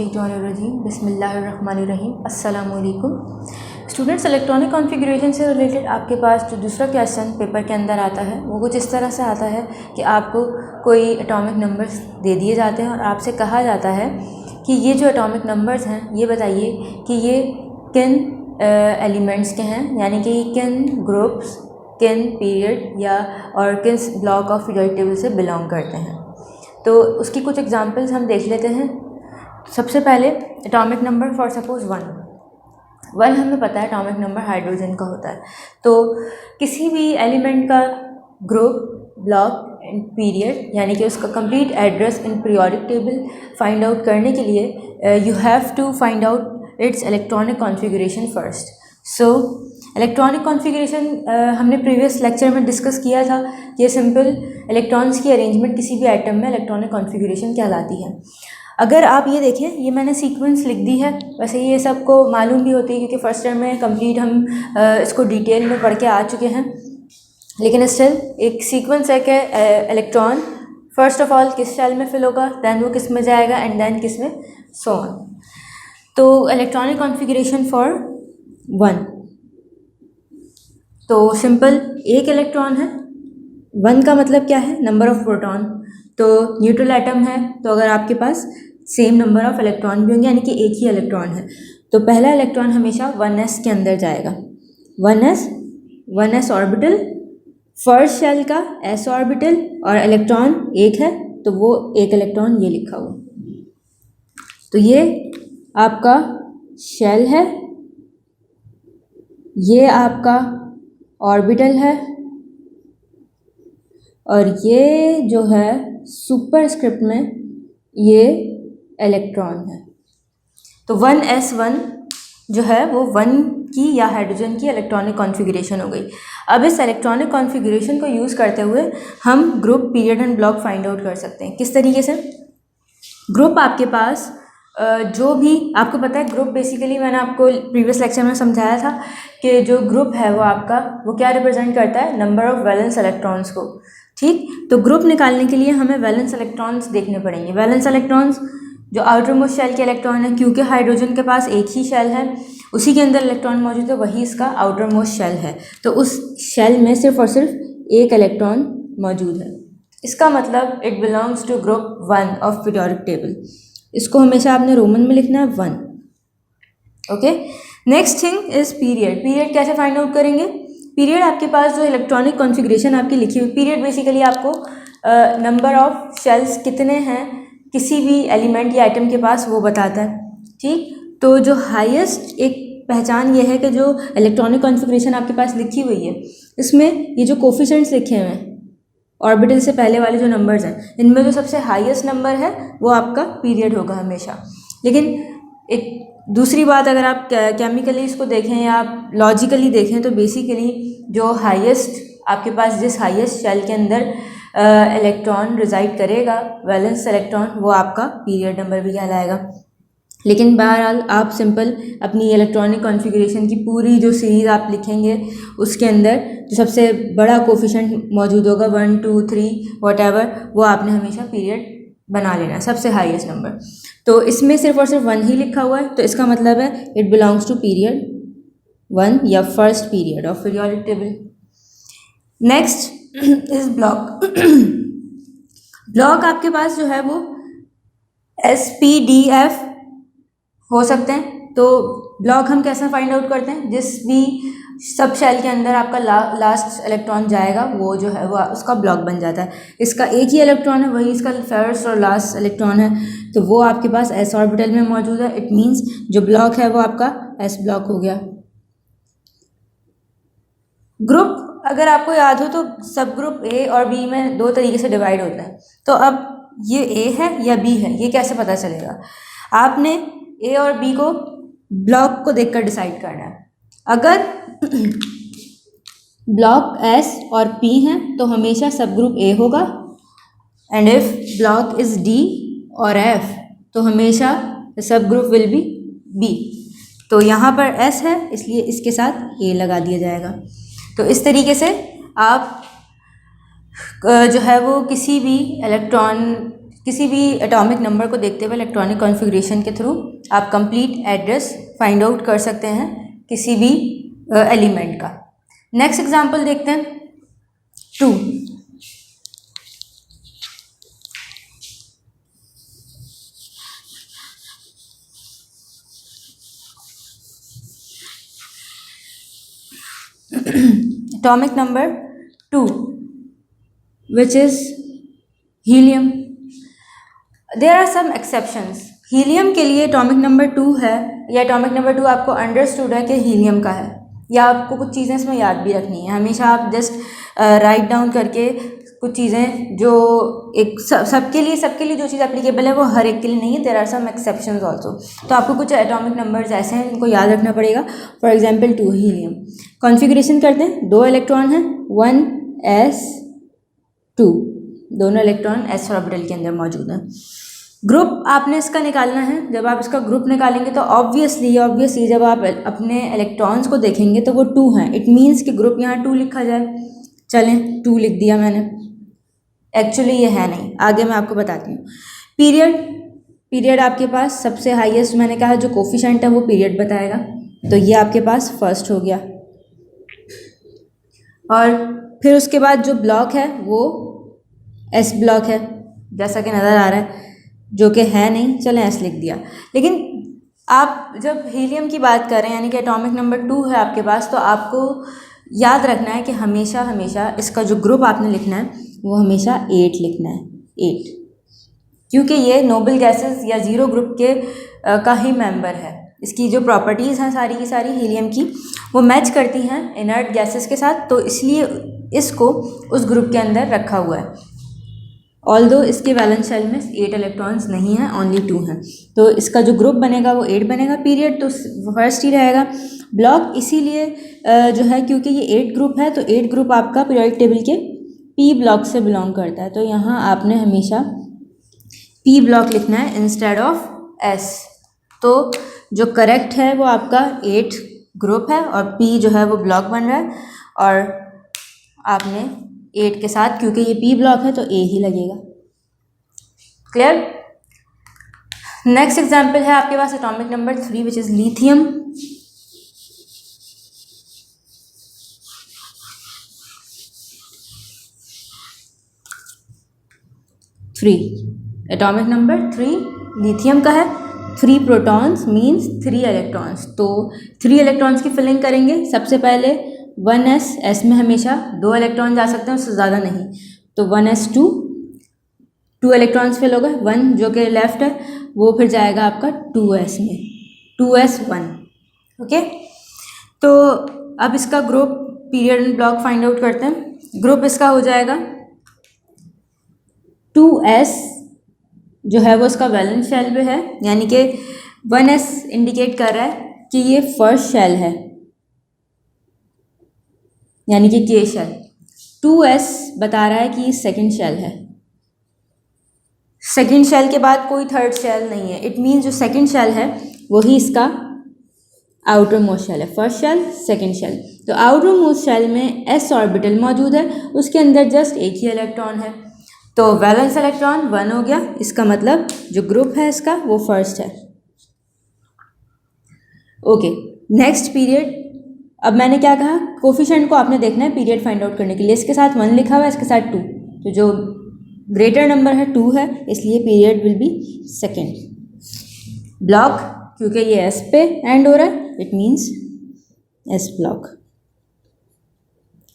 मिनशैतानिर्रजीम बिस्मिल्लाहिर्रहमानिर्रहीम अस्सलामुअलैकुम। Students, electronic configuration से रिलेटेड आपके पास जो दूसरा क्वेश्चन पेपर के अंदर आता है वो कुछ इस तरह से आता है कि आपको कोई एटॉमिक नंबर्स दे दिए जाते हैं और आपसे कहा जाता है कि ये जो एटॉमिक नंबर्स हैं ये बताइए कि ये किन एलिमेंट्स के हैं, यानी कि किन ग्रुप्स, किन पीरियड या और किस ब्लॉक ऑफ पीरियोडिक टेबल से बिलोंग करते हैं। तो उसकी कुछ एग्जांपल्स हम देख लेते हैं। सबसे पहले एटॉमिक नंबर फॉर सपोज 1 हमें पता है एटॉमिक नंबर हाइड्रोजन का होता है। तो किसी भी एलिमेंट का ग्रुप, ब्लॉक एंड पीरियड यानी कि उसका complete address in periodic table find out करने के लिए you have to find out its electronic configuration first. So electronic configuration हमने प्रीवियस लेक्चर में डिस्कस किया था। ये सिंपल इलेक्ट्रॉन्स की अरेंजमेंट किसी भी आइटम में इलेक्ट्रॉनिक कॉन्फ़िगरेशन कहलाती है। अगर आप ये देखें, ये मैंने सीक्वेंस लिख दी है, वैसे ये सबको मालूम भी होती है क्योंकि फर्स्ट ईयर में कंप्लीट हम इसको डिटेल में पढ़ के आ चुके हैं, लेकिन स्टिल एक सीक्वेंस है कि इलेक्ट्रॉन फर्स्ट ऑफ ऑल किस शेल में फिल होगा, दैन वो किस में जाएगा एंड दैन किस में, सो ऑन। तो इलेक्ट्रॉनिक कॉन्फ़िगरेशन फॉर 1, तो सिंपल एक इलेक्ट्रॉन है। 1 का मतलब क्या है, नंबर ऑफ प्रोटॉन। तो न्यूट्रल एटम है तो अगर आपके पास सेम नंबर ऑफ इलेक्ट्रॉन भी होंगे यानी कि एक ही इलेक्ट्रॉन है तो पहला इलेक्ट्रॉन हमेशा 1s के अंदर जाएगा। 1s ऑर्बिटल, फर्स्ट शेल का s ऑर्बिटल और इलेक्ट्रॉन एक है तो वो एक इलेक्ट्रॉन ये लिखा हुआ। तो ये आपका शेल है, ये आपका ऑर्बिटल है और ये जो है सुपरस्क्रिप्ट में ये इलेक्ट्रॉन है। तो 1s1 जो है वो 1 की या हाइड्रोजन की इलेक्ट्रॉनिक कॉन्फ़िगरेशन हो गई। अब इस इलेक्ट्रॉनिक कॉन्फ़िगरेशन को यूज़ करते हुए हम group, period and block find out कर सकते हैं। किस तरीके से? ग्रुप आपके पास जो भी आपको पता है, ग्रुप बेसिकली मैंने आपको प्रीवियस लेक्चर में समझाया था कि जो ग्रुप है वो आपका वो क्या रिप्रेजेंट करता है, नंबर ऑफ वैलेंस इलेक्ट्रॉन्स को। ठीक, तो ग्रुप निकालने के लिए हमें वैलेंस इलेक्ट्रॉन्स देखने पड़ेंगे। वैलेंस इलेक्ट्रॉन्स जो आउटर मोस्ट शेल के इलेक्ट्रॉन है, क्योंकि हाइड्रोजन के पास एक ही शेल है, उसी के अंदर इलेक्ट्रॉन मौजूद है, वही इसका आउटर मोस्ट शेल है। तो उस शेल में सिर्फ और सिर्फ एक इलेक्ट्रॉन मौजूद है। इसका मतलब it belongs to group 1 of periodic table. इसको हमेशा आपने रोमन में लिखना है 1। Okay, next thing is period. Period कैसे फाइंड आउट करेंगे? पीरियड आपके पास जो इलेक्ट्रॉनिक कॉन्फ़िगरेशन आपकी लिखी हुई, पीरियड बेसिकली आपको नंबर ऑफ शेल्स कितने हैं किसी भी एलिमेंट या आइटम के पास वो बताता है। ठीक, तो जो हाईएस्ट एक पहचान ये है कि जो इलेक्ट्रॉनिक कॉन्फ़िगरेशन आपके पास लिखी हुई है इसमें ये जो कोफिशिएंट्स लिखे हुए हैं, ऑर्बिटल से पहले वाले जो नंबर्स हैं, इनमें जो सबसे हाईएस्ट नंबर है वो आपका पीरियड होगा हमेशा। लेकिन एक दूसरी बात, अगर आप केमिकली इसको देखें या आप लॉजिकली देखें तो बेसिकली जो हाईएस्ट आपके पास, जिस हाईएस्ट शेल के अंदर इलेक्ट्रॉन रिजाइड करेगा, वैलेंस इलेक्ट्रॉन, वो आपका पीरियड नंबर भी कहलाएगा। लेकिन बहरहाल आप सिंपल अपनी इलेक्ट्रॉनिक कॉन्फ़िगरेशन की पूरी जो सीरीज़ आप लिखेंगे उसके अंदर जो सबसे बड़ा कोफिशिएंट मौजूद होगा 1 2 3 व्हाटएवर, वो आपने हमेशा पीरियड बना लेना, सबसे हाईएस्ट नंबर। तो इसमें सिर्फ और सिर्फ 1 ही लिखा हुआ है तो इसका मतलब है इट बिलोंग्स टू पीरियड 1 या first period of periodic table. Next is block. Block आपके पास जो है वो SPDF हो सकते हैं। तो ब्लॉक हम कैसे फाइंड आउट करते हैं? जिस भी सब शेल के अंदर आपका लास्ट इलेक्ट्रॉन जाएगा वो जो है वो उसका ब्लॉक बन जाता है। इसका एक ही इलेक्ट्रॉन है, वही इसका फर्स्ट और लास्ट इलेक्ट्रॉन है, तो वो आपके पास s ऑर्बिटल में मौजूद है। इट मीन्स जो ब्लॉक है वो आपका s ब्लॉक हो गया। ग्रुप अगर आपको याद हो तो सब ग्रुप A और B में 2 तरीके से डिवाइड होता है। तो अब ये A है या B है, ये कैसे पता चलेगा? आपने A और B को ब्लॉक को देखकर डिसाइड करना है। अगर ब्लॉक S और P हैं तो हमेशा सब ग्रुप A होगा, and if block is D और F तो हमेशा सब ग्रुप विल बी B। तो यहाँ पर S है इसलिए इसके साथ A लगा दिया जाएगा। तो इस तरीके से आप जो है वो किसी भी इलेक्ट्रॉन किसी भी एटॉमिक नंबर को देखते हुए इलेक्ट्रॉनिक कॉन्फ़िगरेशन के थ्रू आप कंप्लीट एड्रेस फाइंड आउट कर सकते हैं किसी भी एलिमेंट का। नेक्स्ट एग्जांपल देखते हैं 2। atomic number 2 which is helium. There are some exceptions. Helium के लिए एटॉमिक नंबर 2 है या एटॉमिक नंबर 2 आपको अंडरस्टूड है कि हीलियम का है, या आपको कुछ चीज़ें इसमें याद भी रखनी है। हमेशा आप जस्ट राइट डाउन करके कुछ चीज़ें जो एक सबके लिए जो चीज़ एप्लीकेबल है वो हर एक के लिए नहीं है। There are some exceptions also. तो आपको कुछ एटॉमिक नंबर्स ऐसे हैं जिनको याद रखना पड़ेगा। For example 2 helium. कॉन्फ़िगरेशन करते हैं, 2 इलेक्ट्रॉन हैं, 1s2, दोनों इलेक्ट्रॉन s ऑर्बिटल के अंदर मौजूद हैं। ग्रुप आपने इसका निकालना है। जब आप इसका ग्रुप निकालेंगे तो ऑब्वियसली जब आप अपने इलेक्ट्रॉन्स को देखेंगे तो वो 2 हैं। इट मीन्स कि ग्रुप यहाँ 2 लिखा जाए। चलें 2 लिख दिया मैंने, एक्चुअली ये है नहीं, आगे मैं आपको बताती हूँ। पीरियड आपके पास सबसे हाईएस्ट मैंने कहा जो कोफिशिएंट है वो पीरियड बताएगा, तो ये आपके पास फर्स्ट हो गया। और फिर उसके बाद जो ब्लॉक है वो एस ब्लॉक है जैसा कि नज़र आ रहा है, जो कि है नहीं, चलें एस लिख दिया। लेकिन आप जब हीलियम की बात कर रहे हैं यानी कि एटॉमिक नंबर 2 है आपके पास, तो आपको याद रखना है कि हमेशा इसका जो ग्रुप आपने लिखना है वो हमेशा 8 लिखना है, 8, क्योंकि ये नोबल गैसेस या ज़ीरो ग्रुप के का ही मेंबर है। इसकी जो प्रॉपर्टीज़ हैं सारी की सारी हीलियम की वो मैच करती हैं इनर्ट गैसेस के साथ, तो इसलिए इसको उस ग्रुप के अंदर रखा हुआ है। ऑल्दो इसके वैलेंस शेल में 8 इलेक्ट्रॉन्स नहीं हैं, ओनली 2 हैं, तो इसका जो ग्रुप बनेगा वो 8 बनेगा। पीरियड तो फर्स्ट ही रहेगा। ब्लॉक इसीलिए जो है क्योंकि ये 8 ग्रुप है, तो 8 ग्रुप आपका पीरियोडिक टेबल के पी ब्लॉक से बिलोंग करता है, तो यहाँ आपने हमेशा पी ब्लॉक लिखना है इंस्टेड ऑफ एस। तो जो करेक्ट है वो आपका 8 ग्रुप है और पी जो है वो ब्लॉक बन रहा है, और आपने 8 के साथ क्योंकि ये पी ब्लॉक है तो ए ही लगेगा। क्लियर? नेक्स्ट एग्जाम्पल है आपके पास atomic number 3 which is lithium. Atomic number 3 lithium का है। 3 प्रोटॉन्स मीन्स 3 इलेक्ट्रॉन्स, तो 3 इलेक्ट्रॉन्स की फिलिंग करेंगे। सबसे पहले 1s, s में हमेशा 2 इलेक्ट्रॉन जा सकते हैं, उससे ज़्यादा नहीं, तो 1s2, 2 इलेक्ट्रॉन्स फिल हो गए। 1 जो कि लेफ्ट है वो फिर जाएगा आपका 2s में, 2s1। ओके, तो अब इसका group period and block find out करते हैं। ग्रुप इसका हो जाएगा 2s जो है वो इसका वैलेंस शेल पे है, यानी कि 1s इंडिकेट कर रहा है कि ये फर्स्ट शेल है, यानी कि के शेल। 2s बता रहा है कि ये सेकंड शेल है। सेकंड शेल के बाद कोई थर्ड शेल नहीं है। इट मीन्स जो सेकंड शेल है वही इसका आउटर मोस्ट शेल है। First shell, second shell. तो आउटर मोस्ट शेल में s ऑर्बिटल मौजूद है, उसके अंदर जस्ट एक ही इलेक्ट्रॉन है, तो वैलेंस इलेक्ट्रॉन 1 हो गया। इसका मतलब जो ग्रुप है इसका वो फर्स्ट है। Okay, next period. अब मैंने क्या कहा, कोफिशिएंट को आपने देखना है पीरियड फाइंड आउट करने के लिए। इसके साथ 1 लिखा हुआ है, इसके साथ 2, तो जो ग्रेटर नंबर है 2 है, इसलिए period will be second. Block क्योंकि ये एस पे एंड हो रहा है, इट मीन्स एस ब्लॉक।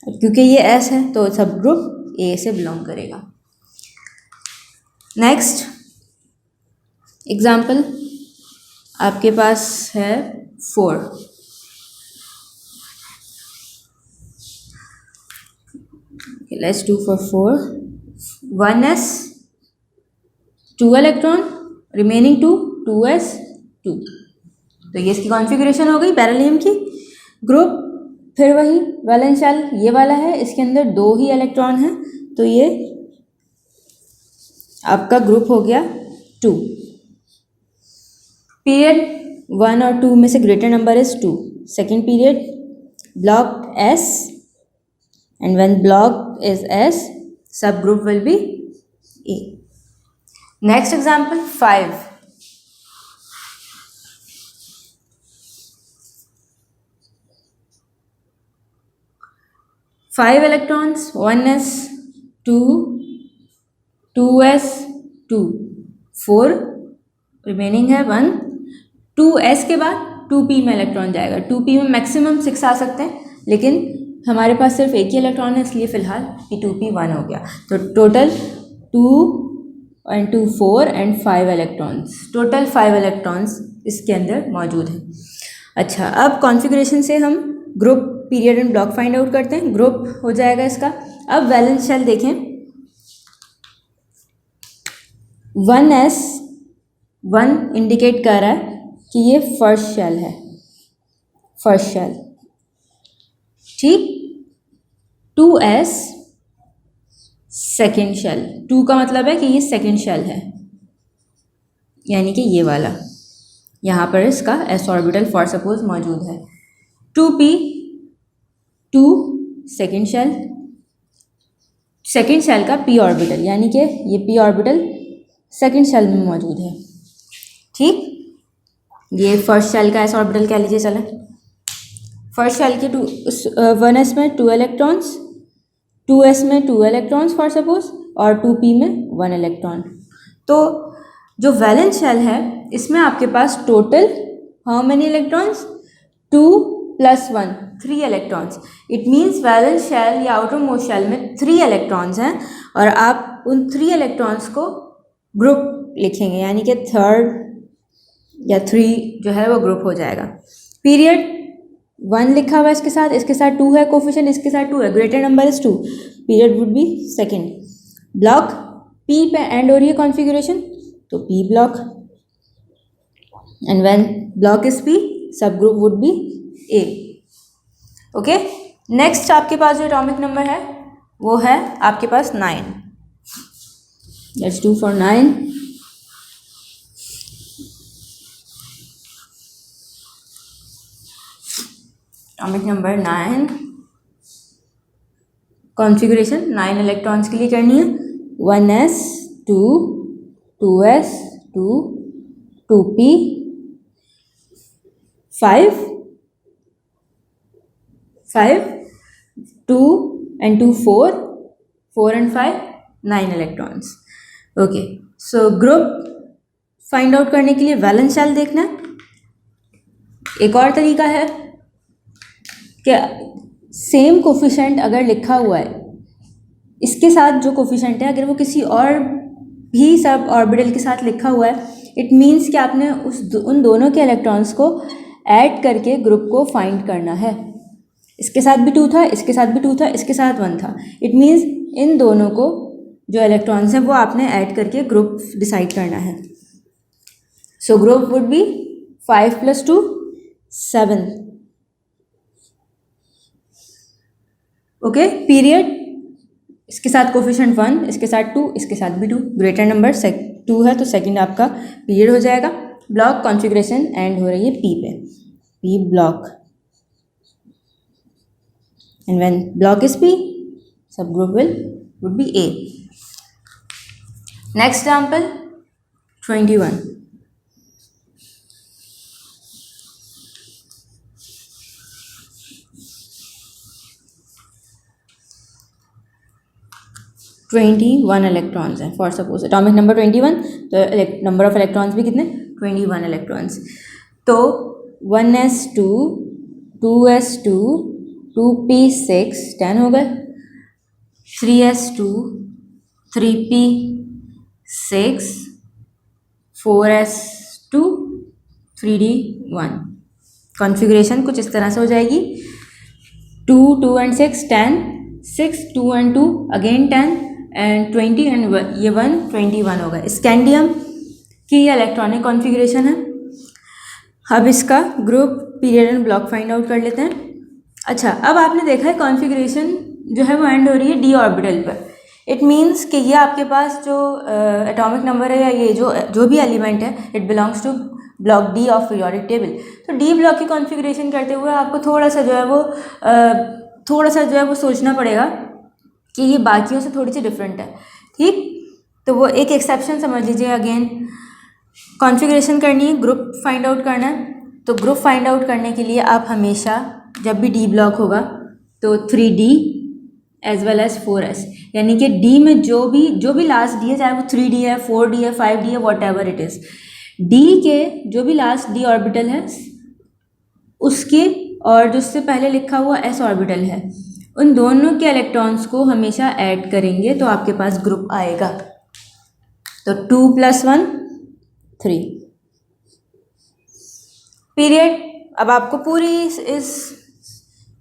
क्योंकि ये एस है तो सब ग्रुप ए से बिलोंग करेगा। नेक्स्ट एग्जाम्पल आपके पास है 4। Let's do for 4। 1s 2 electron, remaining 2s 2, तो ये इसकी कॉन्फ़िगरेशन हो गई बेरिलियम की। ग्रुप फिर वही वैलेंस शेल ये वाला है, इसके अंदर 2 ही इलेक्ट्रॉन हैं, तो ये आपका ग्रुप हो गया 2। पीरियड 1 और 2 में से greater number is 2। Second period, block s, and when block is s, subgroup will be A. Next example 5. 5 electrons, 1s, 2, 2s, 2, 4, remaining है 1. 2s के बाद 2p में इलेक्ट्रॉन जाएगा. 2p में मैक्सिमम 6 आ सकते हैं, लेकिन हमारे पास सिर्फ एक ही इलेक्ट्रॉन है, इसलिए फ़िलहाल ये 2p 1 हो गया. तो total 2 and 2 4 and 5 electrons, total 5 electrons इसके अंदर मौजूद हैं. अच्छा, अब कॉन्फ़िगरेशन से हम group, period and block find out करते हैं. ग्रुप हो जाएगा इसका. अब वैलेंस शेल देखें. 1s 1 इंडिकेट कर रहा है कि ये फर्स्ट शेल है, फर्स्ट शेल. ठीक. 2s second shell. 2 का मतलब है कि ये सेकेंड शेल है, यानी कि ये वाला, यहाँ पर इसका s ऑर्बिटल फॉर सपोज मौजूद है. 2p 2 second shell, second shell का p ऑर्बिटल, यानी कि ये p ऑर्बिटल सेकेंड शेल में मौजूद है. ठीक. ये फर्स्ट शेल का s ऑर्बिटल कह लीजिए. चलें, फर्स्ट शेल के 1s में 2 इलेक्ट्रॉन्स, 2s में 2 इलेक्ट्रॉन्स फॉर सपोज, और 2p में 1 इलेक्ट्रॉन. तो जो वैलेंस शेल है इसमें आपके पास total how many electrons? 2 + 1, 3 electrons. It means valence shell या आउटर मोस्ट शेल में 3 इलेक्ट्रॉन्स हैं, और आप उन 3 इलेक्ट्रॉन्स को ग्रुप लिखेंगे, यानी कि थर्ड या 3 जो है वो ग्रुप हो जाएगा. पीरियड 1 लिखा हुआ है इसके साथ 2 है, कोफिशिएंट इसके साथ 2 है, greater number is 2, period would be second. Block p पे एंड हो रही है कॉन्फ़िगरेशन, तो p block, and when block is p सब group would be a. Okay. Next आपके पास जो एटॉमिक नंबर है वो है आपके पास 9. Let's do for 9. Atomic number 9, configuration 9 electrons के लिए करनी है. 1s 2, 2s 2, 2p 5, 2 and 2 4, 4 and 5 9 electrons. Okay. So group find out करने के लिए वैलेंस शेल देखना है. एक और तरीका है कि सेम कोफिशिएंट अगर लिखा हुआ है, इसके साथ जो कोफिशिएंट है अगर वो किसी और भी सब ऑर्बिटल के साथ लिखा हुआ है, इट मीन्स कि आपने उन दोनों के इलेक्ट्रॉन्स को ऐड करके ग्रुप को फाइंड करना है. इसके साथ भी 2 था, इसके साथ भी 2 था, इसके साथ 1 था. इट मीन्स इन दोनों को जो इलेक्ट्रॉन्स हैं वो आपने ऐड करके ग्रुप डिसाइड करना है. So group would be 5 + 2 7. Okay. Period इसके साथ कोफिशिएंट 1, इसके साथ 2, इसके साथ भी 2, ग्रेटर नंबर 2 है तो सेकंड आपका पीरियड हो जाएगा. ब्लॉक कॉन्फ़िगरेशन एंड हो रही है p पे, p block, and when block is p सब group would be a. Next example 21. One electrons हैं फॉर सपोज. एटॉमिक नंबर 21, तो नंबर ऑफ इलेक्ट्रॉन्स भी कितने? 21 इलेक्ट्रॉन्स. तो 1s 2, 2s 2, 2p 6 10 हो गए. 3s 2, 3p 6, 4s 2, 3d 1. Configuration कुछ इस तरह से हो जाएगी. 2 2 and 6 10, 6 2 and 2 again 10, and 20 and ये 1 21 होगा. स्कैंडियम की ये इलेक्ट्रॉनिक कॉन्फ़िगरेशन है. अब इसका group, period and block find out कर लेते हैं. अच्छा, अब आपने देखा है कॉन्फ़िगरेशन जो है वो एंड हो रही है d ऑर्बिटल पर. इट मीन्स कि ये आपके पास जो एटॉमिक नंबर है या ये जो भी एलिमेंट है, it belongs to block d of periodic table. तो d ब्लॉक की कॉन्फ़िगरेशन करते हुए आपको थोड़ा सा जो है वो सोचना पड़ेगा कि ये बाकियों से थोड़ी सी डिफरेंट है. ठीक. तो वो एक एक्सेप्शन समझ लीजिए। अगेन कॉन्फ़िगरेशन करनी है, ग्रुप फाइंड आउट करना है। तो ग्रुप फाइंड आउट करने के लिए आप हमेशा जब भी डी ब्लॉक होगा तो 3D as well as 4s, यानी कि डी में जो भी लास्ट डी है, चाहे वो 3D है, 4D है, 5D है, what ever it is, D के जो भी लास्ट डी ऑर्बिटल है उसके और जो उससे पहले लिखा हुआ s ऑर्बिटल है, उन दोनों के इलेक्ट्रॉन्स को हमेशा ऐड करेंगे तो आपके पास ग्रुप आएगा। तो 2 + 1 3 पीरियड। अब आपको पूरी इस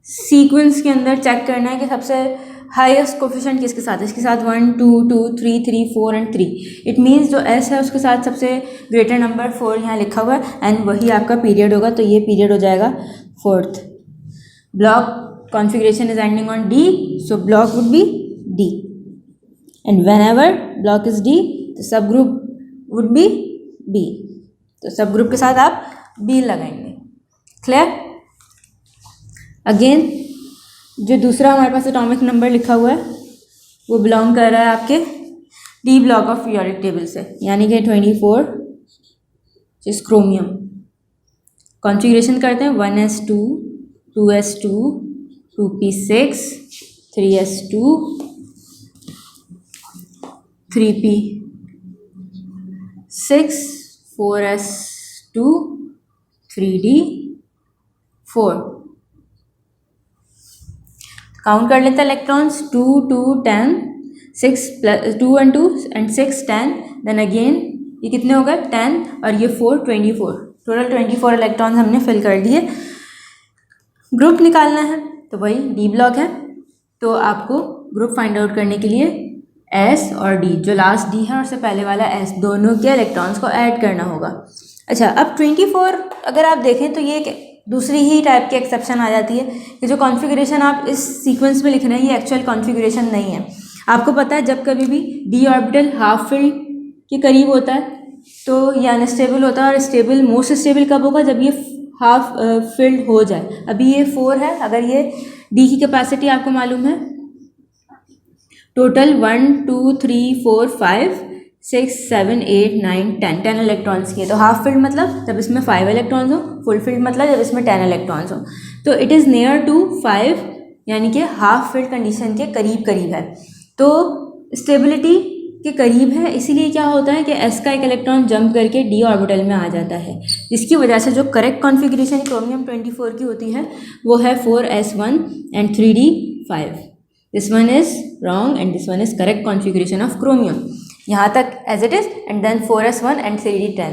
सीक्वेंस के अंदर चेक करना है कि सबसे हाईएस्ट कोफिशिएंट किसके साथ है। इसके साथ 1 2 2 3 3 4 एंड 3। इट मीन्स जो s है उसके साथ सबसे ग्रेटर नंबर 4 यहाँ लिखा हुआ है एंड वही आपका पीरियड होगा। तो ये पीरियड हो जाएगा 4th। Block configuration is ending on D, so block would be D and whenever block is D तो सब ग्रुप वुड बी B। तो सब ग्रुप के साथ आप B लगाएंगे। क्लियर? अगेन जो दूसरा हमारे पास एटॉमिक नंबर लिखा हुआ है वो बिलोंग कर रहा है आपके D block of periodic table से, यानी कि 24 जिस क्रोमियम। कॉन्फ़िगरेशन करते हैं 1s2 2s2 2p6 3s2 3p6 4s2 3d4। Count कर लेते हैं electrons 2 2 10 6 + 2 and 2 and 6 10, then again ये कितने हो गए 10 और ये 4 24, टोटल 24 इलेक्ट्रॉन्स हमने फिल कर दिए। ग्रुप निकालना है तो वही डी ब्लॉक है, तो आपको ग्रुप फाइंड आउट करने के लिए एस और डी, जो लास्ट डी है और उससे पहले वाला एस, दोनों के इलेक्ट्रॉन्स को ऐड करना होगा। अच्छा, अब 24 अगर आप देखें तो ये दूसरी ही टाइप की एक्सेप्शन आ जाती है कि जो कॉन्फ़िगरेशन आप इस सीक्वेंस में लिख रहे हैं ये एक्चुअल कॉन्फ़िगरेशन नहीं है। आपको पता है जब कभी भी डी ऑर्बिटल हाफ फिल्ड के करीब होता है तो ये अनस्टेबल होता है, और स्टेबल मोस्ट स्टेबल कब होगा जब ये हाफ फिल्ड हो जाए। अभी ये 4 है, अगर ये डी की कैपेसिटी आपको मालूम है टोटल 1 2 3 4 5 6 7 8 9 10 इलेक्ट्रॉन्स की है। तो हाफ फील्ड मतलब जब इसमें 5 इलेक्ट्रॉन्स हो, फुल फील्ड मतलब जब इसमें 10 इलेक्ट्रॉन्स हो। तो इट इज़ नियर टू 5, यानी कि हाफ फील्ड कंडीशन के करीब है, तो स्टेबिलिटी के करीब है। इसीलिए क्या होता है कि s का एक इलेक्ट्रॉन जंप करके d ऑर्बिटल में आ जाता है, जिसकी वजह से जो करेक्ट कॉन्फ़िगरेशन क्रोमियम 24 की होती है वो है 4s1 and 3d5। This one is wrong and this one is correct configuration of chromium. यहाँ तक as it is and then 4s1 and 3d10।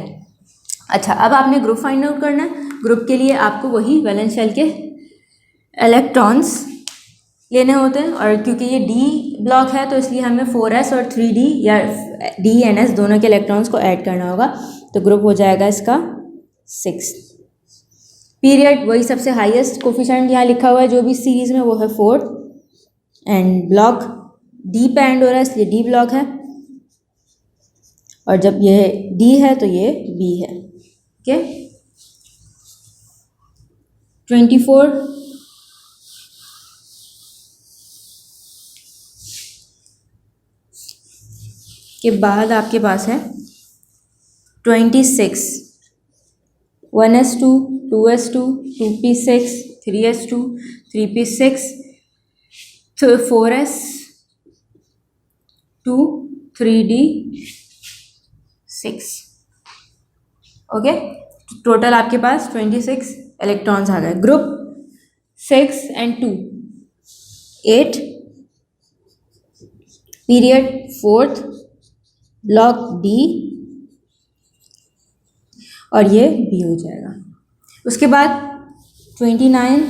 अच्छा, अब आपने ग्रुप फाइंड आउट करना है। ग्रुप के लिए आपको वही वैलेंस शेल के इलेक्ट्रॉन्स लेने होते हैं, और क्योंकि ये डी ब्लॉक है तो इसलिए हमें 4s और 3d या d एंड s दोनों के इलेक्ट्रॉन्स को ऐड करना होगा। तो ग्रुप हो जाएगा इसका 6। पीरियड वही सबसे हाईएस्ट कोफिशिएंट यहाँ लिखा हुआ है जो भी सीरीज़ में, वो है 4, एंड ब्लॉक डी पे एंड हो रहा है इसलिए डी ब्लॉक है, और जब ये डी है तो ये बी है। ओके, 24 के बाद आपके पास है 26, 1s2 2s2 2p6 3s2 3p6 4s2 3d6। Okay, total आपके पास 26 इलेक्ट्रॉन्स आ गए। Group 6 and 2 8, period 4th, block D और ये बी हो जाएगा। उसके बाद 29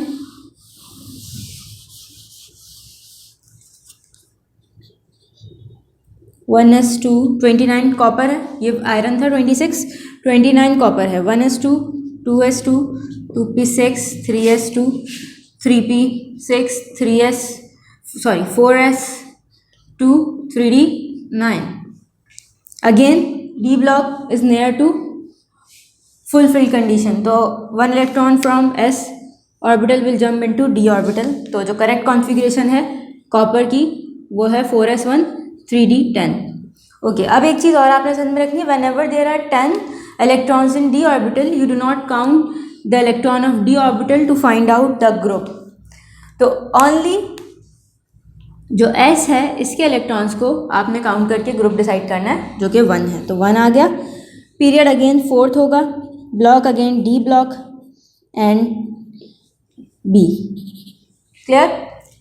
1s2 29 कॉपर है, ये आयरन था 26, 29 कॉपर है, 1s2 2s2 2p6 3s2 3p6 4s2 3d9। Again D block is near to fulfil condition, तो 1 electron from s orbital will jump into d orbital. तो जो करेक्ट कॉन्फ़िगरेशन है कॉपर की वो है 4s1 3d10। ओके, अब एक चीज़ और आपने समझ में रखनी है, whenever there are 10 electrons in D orbital you do not count the electron of D orbital to find out the group. तो ओनली जो एस है इसके इलेक्ट्रॉन्स को आपने काउंट करके ग्रुप डिसाइड करना है, जो कि 1 है। तो 1 आ गया। पीरियड अगेन 4th होगा, block again D block and B. Clear?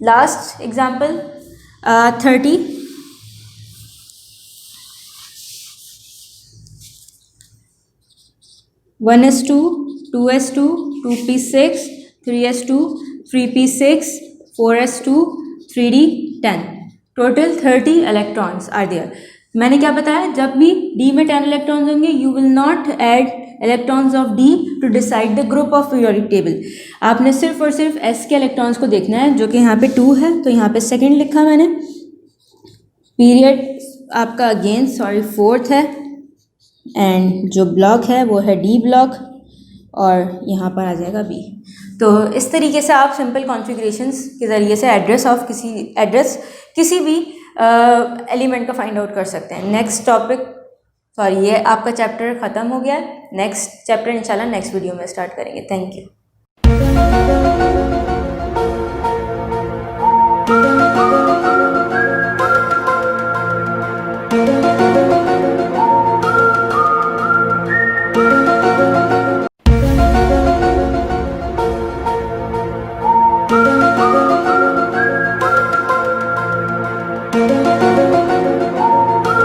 Last example 30। One S two, 2s2, 2p6, 3s2, 3p6, 4s2, 3d10, total 30 electrons are there. मैंने क्या बताया, जब भी D में 10 इलेक्ट्रॉन्स होंगे you will not add electrons of D to decide the group of periodic table. आपने सिर्फ और सिर्फ S के इलेक्ट्रॉन्स को देखना है, जो कि यहाँ पे 2 है तो यहाँ पे सेकंड लिखा मैंने। पीरियड आपका अगेन 4th है एंड जो ब्लॉक है वो है डी ब्लॉक और यहाँ पर आ जाएगा बी। तो इस तरीके से आप सिंपल कॉन्फ़िगरेशंस के ज़रिए से एड्रेस किसी भी एलिमेंट का फाइंड आउट कर सकते हैं। नेक्स्ट टॉपिक, सॉरी ये आपका चैप्टर ख़त्म हो गया है। नेक्स्ट चैप्टर इंशाल्लाह नेक्स्ट वीडियो में स्टार्ट करेंगे। Thank you.